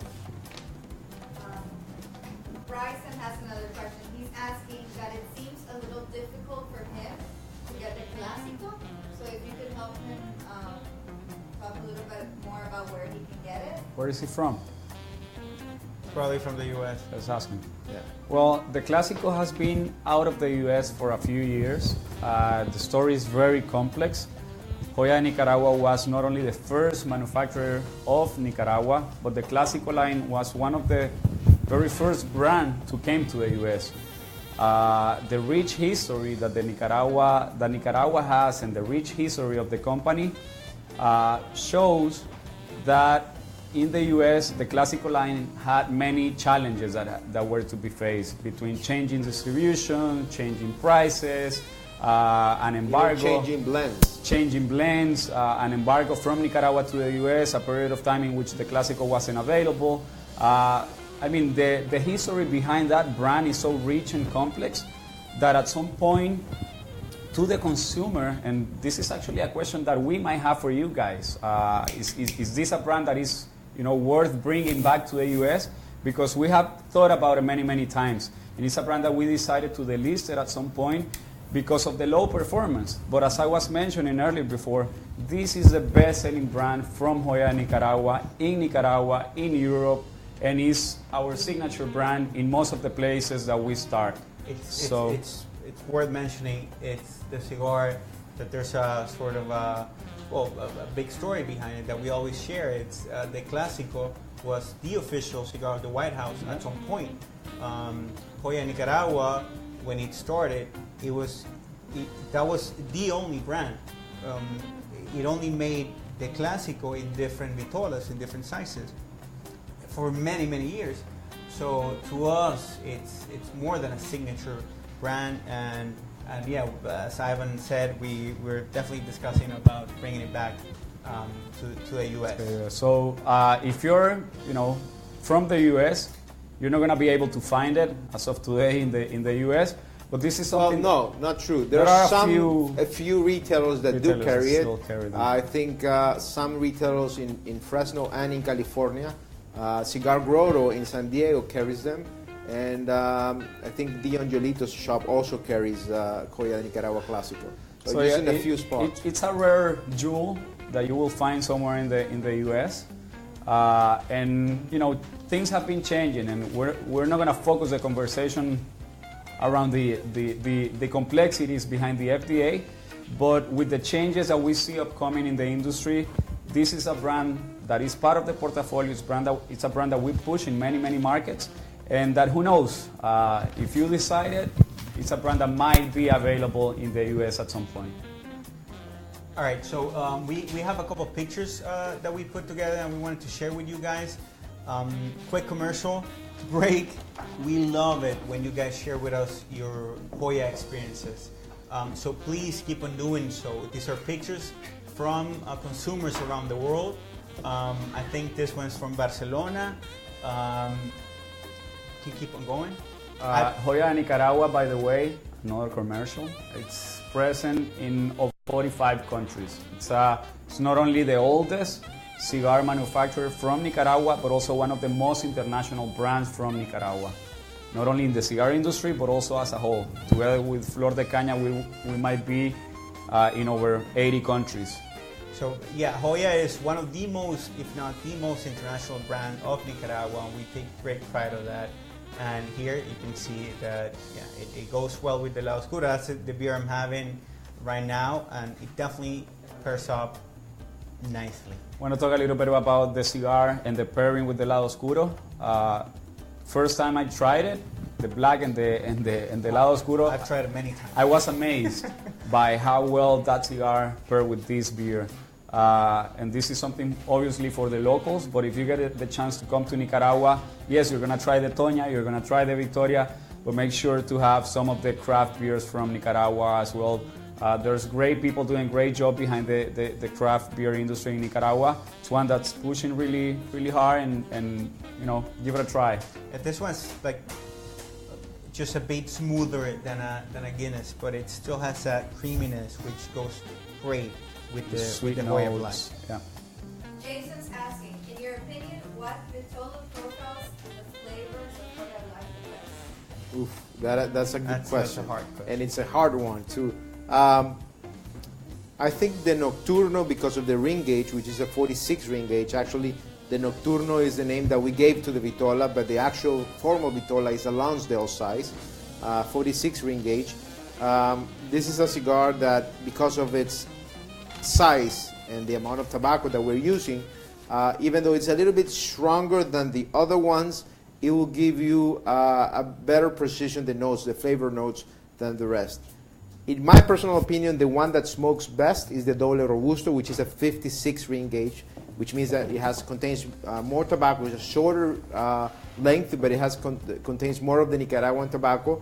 Bryson has another question. He's asking that it seems a little difficult for him to get the Clásico. So if you could help him talk a little bit more about where he can get it. Where is he from? Probably from the U.S. I was asking. Yeah. Well, the Clásico has been out of the U.S. for a few years. The story is very complex. Hoya de Nicaragua was not only the first manufacturer of Nicaragua, but the Clásico line was one of the very first brands to came to the U.S. The rich history that Nicaragua has, and the rich history of the company shows that in the U.S., the Clásico line had many challenges that were to be faced, between changing distribution, changing prices, an embargo, changing blends, an embargo from Nicaragua to the U.S., a period of time in which the Clásico wasn't available. I mean, the history behind that brand is so rich and complex that at some point, to the consumer, and this is actually a question that we might have for you guys, is this a brand that is, you know, worth bringing back to the U.S.? Because we have thought about it many, many times. And it's a brand that we decided to delist it at some point because of the low performance. But as I was mentioning earlier before, this is the best-selling brand from Hoya de Nicaragua, in Europe, and is our signature brand in most of the places that we start. It's worth mentioning, it's the cigar that there's a sort of a big story behind it that we always share. It's the Clásico was the official cigar of the White House at some point. Hoya de Nicaragua, when it started, that was the only brand. It only made the Clásico in different vitolas, in different sizes, for many, many years. So to us, it's more than a signature brand, and yeah, as Ivan said, we're definitely discussing about bringing it back to the U.S. So if you're, from the U.S., you're not going to be able to find it as of today in the U.S. But this is something. Well, no, not true. There are a few retailers that do carry it. I think some retailers in Fresno and in California, Cigar Grotto in San Diego carries them. And I think Dion Jolito's shop also carries Hoya de Nicaragua Clásico. So just in a few spots. It's a rare jewel that you will find somewhere in the U.S. And you know, things have been changing, and we're not going to focus the conversation around the complexities behind the FDA, but with the changes that we see upcoming in the industry, this is a brand that is part of the portfolio. It's a brand that we push in many markets, and that, who knows, if you decide it, it's a brand that might be available in the US at some point. All right, so we have a couple of pictures that we put together and we wanted to share with you guys. Quick commercial break. We love it when you guys share with us your Hoya experiences. So please keep on doing so. These are pictures from consumers around the world. I think this one's from Barcelona. Can you keep on going? Joya de Nicaragua, by the way, another commercial. It's present in over 45 countries. It's not only the oldest cigar manufacturer from Nicaragua, but also one of the most international brands from Nicaragua. Not only in the cigar industry, but also as a whole. Together with Flor de Caña, we might be in over 80 countries. So yeah, Hoya is one of the most, if not the most international brand of Nicaragua, and we take great pride of that. And here you can see that it goes well with the La Oscura. That's the beer I'm having right now, and it definitely pairs up nicely. I want to talk a little bit about the cigar and the pairing with the Lado Oscuro. First time I tried it, the black and the Lado Oscuro. I've tried it many times. I was amazed by how well that cigar paired with this beer. And this is something obviously for the locals, but if you get the chance to come to Nicaragua, yes, you're going to try the Toña, you're going to try the Victoria, but make sure to have some of the craft beers from Nicaragua as well. There's great people doing a great job behind the craft beer industry in Nicaragua. It's one that's pushing really hard, and you know, give it a try. This one's like just a bit smoother than a Guinness, but it still has that creaminess which goes great with the Hoya Black. Yeah. Jason's asking, in your opinion, what Vitola profiles the flavors of Hoya Black the best? Oof, that's a good question. That's a hard question. And it's a hard one too. I think the Nocturno, because of the ring gauge, which is a 46 ring gauge, actually the Nocturno is the name that we gave to the Vitola, but the actual formal Vitola is a Lonsdale size, 46 ring gauge. This is a cigar that, because of its size and the amount of tobacco that we're using, even though it's a little bit stronger than the other ones, it will give you a better precision, the notes, the flavor notes, than the rest. In my personal opinion, the one that smokes best is the Doble Robusto, which is a 56 ring gauge, which means that it contains more tobacco. It's a shorter length, but it contains more of the Nicaraguan tobacco.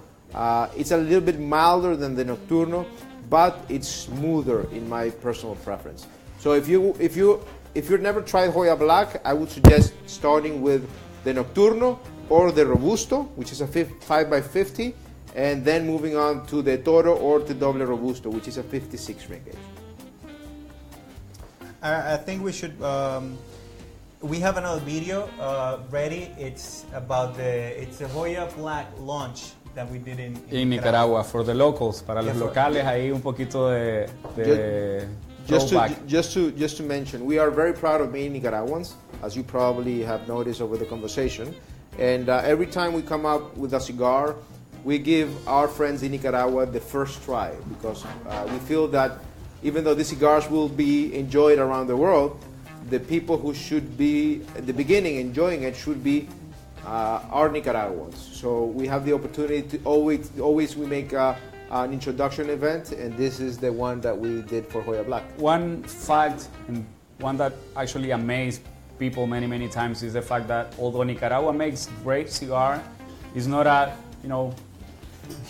It's a little bit milder than the Nocturno, but it's smoother in my personal preference. So if you've never tried Hoya Black, I would suggest starting with the Nocturno or the Robusto, which is a 5x50, and then moving on to the Toro or the Doble Robusto, which is a 56 ring gauge. I think we should. We have another video ready. It's about the Hoya Black launch that we did in Nicaragua. For the locals, para los locales, ahí un poquito de just to mention, we are very proud of being Nicaraguans, as you probably have noticed over the conversation. And every time we come up with a cigar, we give our friends in Nicaragua the first try, because we feel that even though the cigars will be enjoyed around the world, the people who should be at the beginning enjoying it should be are Nicaraguans. So we have the opportunity to always we make an introduction event, and this is the one that we did for Hoya Black. One fact, and one that actually amazed people many times, is the fact that although Nicaragua makes great cigar, it's not a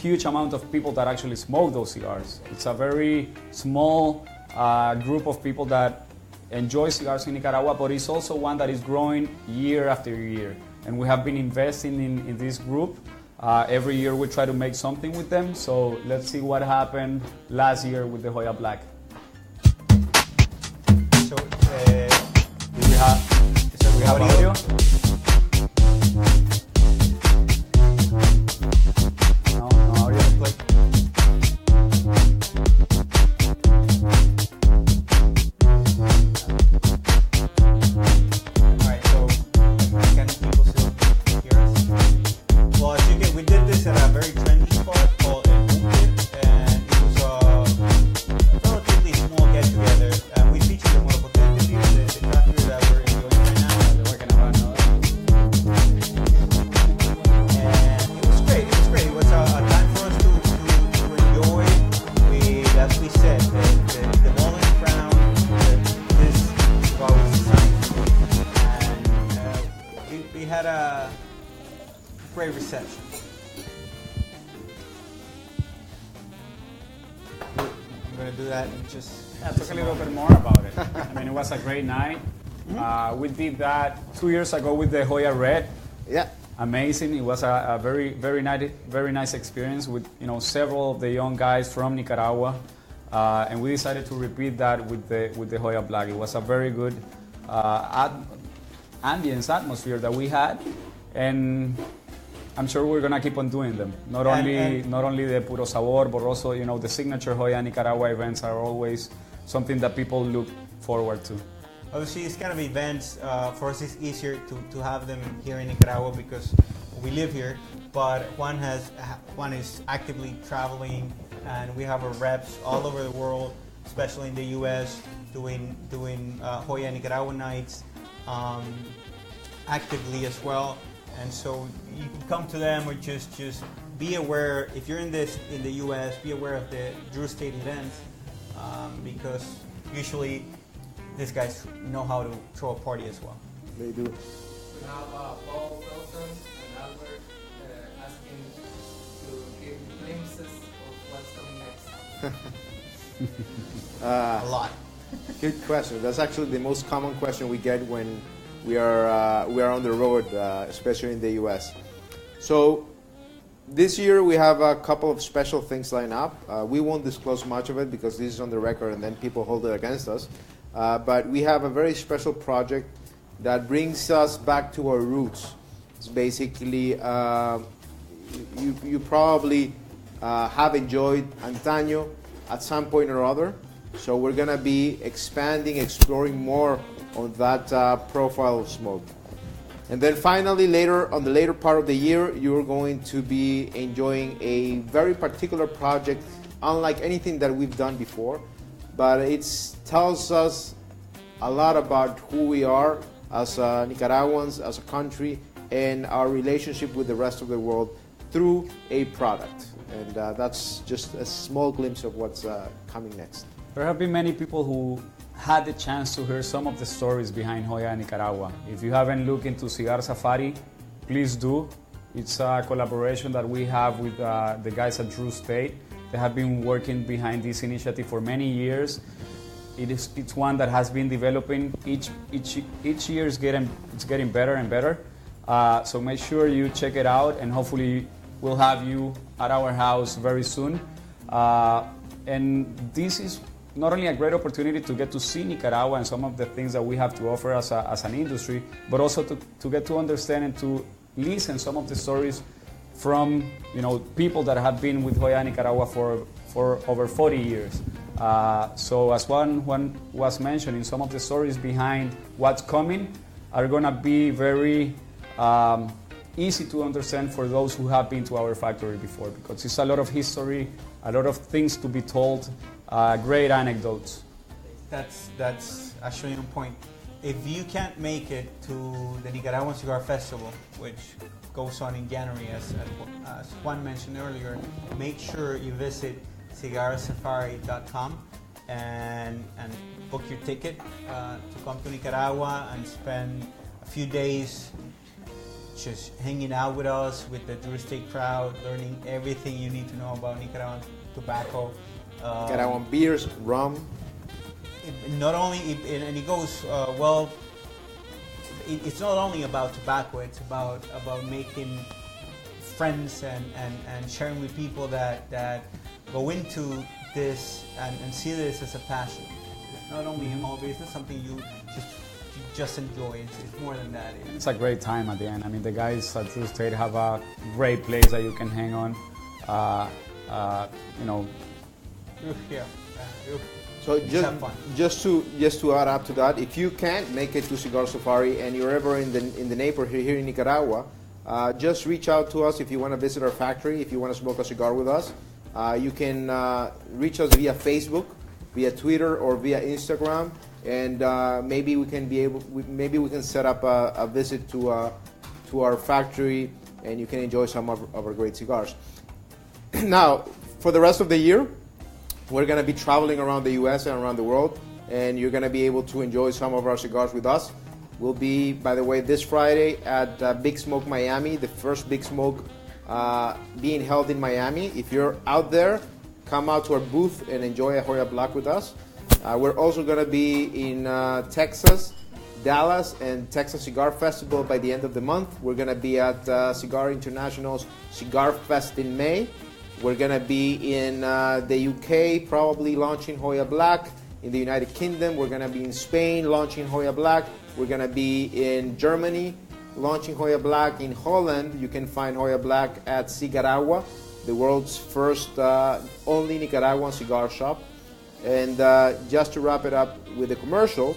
huge amount of people that actually smoke those cigars. It's a very small group of people that enjoy cigars in Nicaragua, but it's also one that is growing year after year. And we have been investing in this group. Every year we try to make something with them. So let's see what happened last year with the Hoya Black. So, do we have audio? No audio. had a great reception. I'm going to do that and just... Yeah, talk a little bit more about it. I mean, it was a great night. We did that 2 years ago with the Hoya Red. Yeah. Amazing. It was a very nice experience with several of the young guys from Nicaragua, and we decided to repeat that with the Hoya Black. It was a very good ambience atmosphere that we had, and I'm sure we're gonna keep on doing them. Not only the Puro Sabor, but also the signature Hoya Nicaragua events are always something that people look forward to. Obviously, these kind of events, for us it's easier to have them here in Nicaragua because we live here, but Juan is actively traveling, and we have our reps all over the world, especially in the U.S., doing Hoya Nicaragua nights actively as well. And so you can come to them, or just be aware, if you're in the U.S., be aware of the Drew State events, because usually these guys know how to throw a party as well. They do. We have Paul Wilson and Albert asking to give glimpses of what's coming next. A lot. Good question. That's actually the most common question we get when we are on the road, especially in the U.S. So this year we have a couple of special things lined up. We won't disclose much of it because this is on the record and then people hold it against us. But we have a very special project that brings us back to our roots. It's basically, you probably have enjoyed Antaño at some point or other. So we're going to be expanding, exploring more on that profile of smoke. And then finally, on the later part of the year, you're going to be enjoying a very particular project, unlike anything that we've done before. But it tells us a lot about who we are as Nicaraguans, as a country, and our relationship with the rest of the world through a product. And that's just a small glimpse of what's coming next. There have been many people who had the chance to hear some of the stories behind Hoya Nicaragua. If you haven't looked into Cigar Safari, please do. It's a collaboration that we have with the guys at Drew State. They have been working behind this initiative for many years. It's one that has been developing each year. It's getting better and better. So make sure you check it out, and hopefully we'll have you at our house very soon. And this is not only a great opportunity to get to see Nicaragua and some of the things that we have to offer as an industry, but also to get to understand and to listen some of the stories from people that have been with Hoya Nicaragua for over 40 years. So as Juan was mentioning, some of the stories behind what's coming are going to be very easy to understand for those who have been to our factory before, because it's a lot of history, a lot of things to be told, great anecdotes. That's actually on point. If you can't make it to the Nicaraguan Cigar Festival, which goes on in January, as Juan mentioned earlier, make sure you visit cigarsafari.com and book your ticket to come to Nicaragua and spend a few days just hanging out with us, with the Drew State crowd, learning everything you need to know about Nicaraguan tobacco. Nicaraguan beers, rum. Not only, and it goes it's not only about tobacco, it's about making friends and sharing with people that go into this and see this as a passion. It's not only a hobby, it's not something you just enjoy. It's more than that. It's a great time at the end. I mean, the guys at Drew State have a great place that you can hang on. Yeah. So just to add up to that, if you can't make it to Cigar Safari and you're ever in the neighborhood here in Nicaragua, just reach out to us if you want to visit our factory, if you want to smoke a cigar with us. You can reach us via Facebook, via Twitter, or via Instagram, and maybe we can set up a visit to our factory, and you can enjoy some of our great cigars. Now, for the rest of the year, we're going to be traveling around the U.S. and around the world, and you're going to be able to enjoy some of our cigars with us. will be, by the way, this Friday at Big Smoke Miami, the first Big Smoke being held in Miami. If you're out there, come out to our booth and enjoy a Hoya Black with us. We're also going to be in Texas, Dallas, and Texas Cigar Festival by the end of the month. We're going to be at Cigar International's Cigar Fest in May. We're going to be in the UK, probably launching Hoya Black. In the United Kingdom, we're going to be in Spain, launching Hoya Black. We're going to be in Germany, launching Hoya Black. In Holland, you can find Hoya Black at Cigar, the world's first only Nicaraguan cigar shop. And just to wrap it up with the commercial,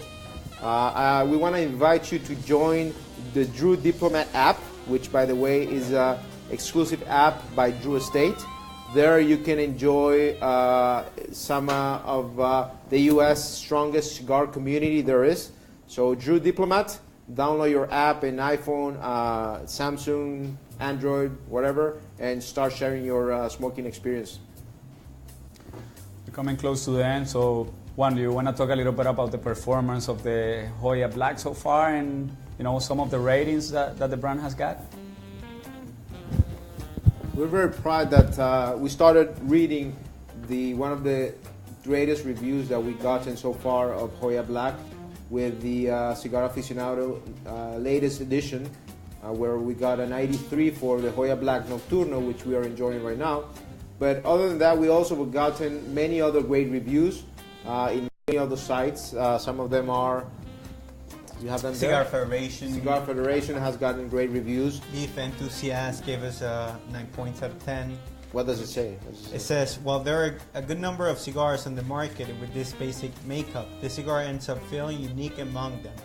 we want to invite you to join the Drew Diplomat app, which, by the way, is an exclusive app by Drew Estate. There you can enjoy some of the U.S. strongest cigar community there is. So Drew Diplomat, download your app in iPhone, Samsung, Android, whatever, and start sharing your smoking experience. We're coming close to the end, so Juan, do you want to talk a little bit about the performance of the Hoya Black so far and some of the ratings that the brand has got? We're very proud that we started reading one of the greatest reviews that we've gotten so far of Hoya Black with the Cigar Aficionado latest edition, where we got an 93 for the Hoya Black Nocturnal, which we are enjoying right now. But other than that, we also have gotten many other great reviews in many other sites. Some of them are, you have them Cigar there? Federation. Cigar Federation has gotten great reviews. Beef Enthusiast gave us 9 points out of 10. What does it say? It says, well, there are a good number of cigars on the market with this basic makeup. The cigar ends up feeling unique among them,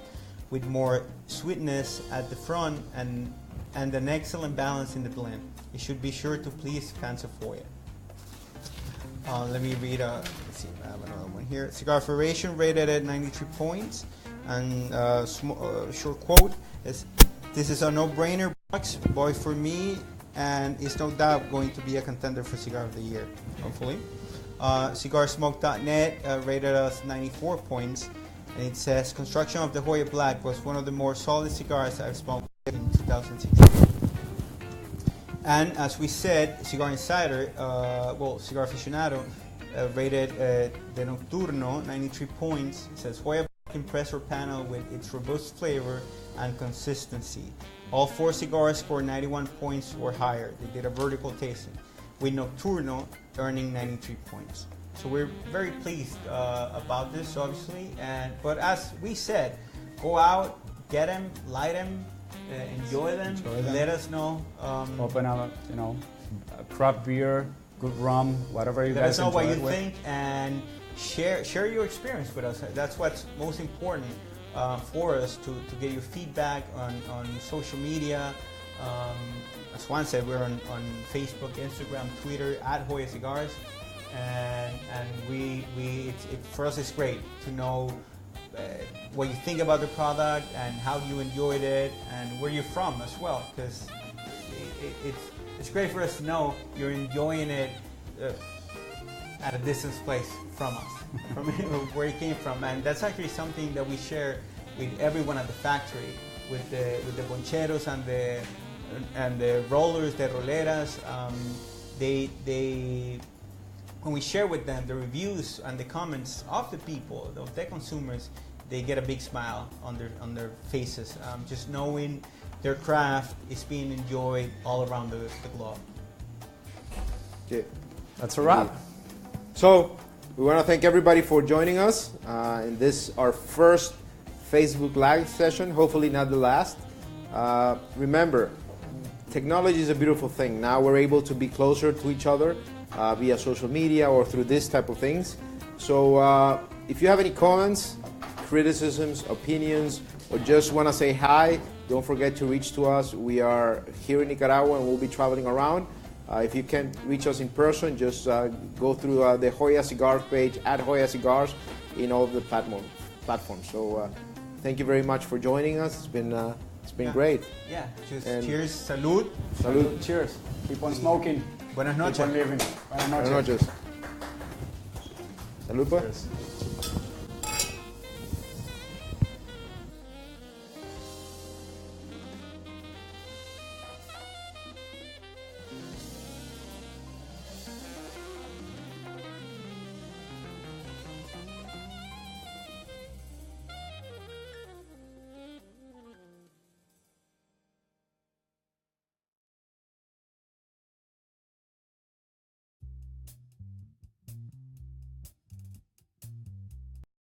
with more sweetness at the front and an excellent balance in the blend. It should be sure to please fans of Hoya. Let me read let's see if I have another one here. Cigar Federation rated at 93 points. And short quote is, "This is a no-brainer boy for me, and it's no doubt going to be a contender for Cigar of the Year, hopefully." Cigarsmoke.net rated us 94 points, and it says, "Construction of the Hoya Black was one of the more solid cigars I've smoked in 2016." And as we said, Cigar Insider, Cigar Aficionado, rated the Nocturno 93 points. It says, "Hoya impressed our panel with its robust flavor and consistency. All 4 cigars scored 91 points or higher. They did a vertical tasting, with Nocturno earning 93 points. So we're very pleased about this, obviously. But as we said, go out, get them, light them, enjoy them. Let us know. Open up, a craft beer, good rum, whatever you guys enjoy. Let us know what you think, and share your experience with us. That's what's most important for us, to get your feedback on social media. As Juan said, we're on Facebook, Instagram, Twitter at Hoya Cigars, and for us it's great to know what you think about the product and how you enjoyed it and where you're from as well, because it's great for us to know you're enjoying it at a distance place from us, from where it came from. And that's actually something that we share with everyone at the factory, with the boncheros and the rollers, the roleras. When we share with them the reviews and the comments of the people, of the consumers, they get a big smile on their faces, just knowing their craft is being enjoyed all around the globe. Okay. That's a wrap. So we want to thank everybody for joining us in this, our first Facebook Live session, hopefully not the last. Remember, technology is a beautiful thing. Now we're able to be closer to each other via social media or through this type of things. So if you have any comments, criticisms, opinions, or just want to say hi, don't forget to reach to us. We are here in Nicaragua and we'll be traveling around. If you can't reach us in person, just go through the Hoya Cigars page at Hoya Cigars in all of the platforms. So thank you very much for joining us. It's been great. Yeah, just cheers, salud. Salud. Cheers. Keep on smoking. Buenas noches. Keep on living. Buenas noches. Buenas noches. Salud, pues. Cheers.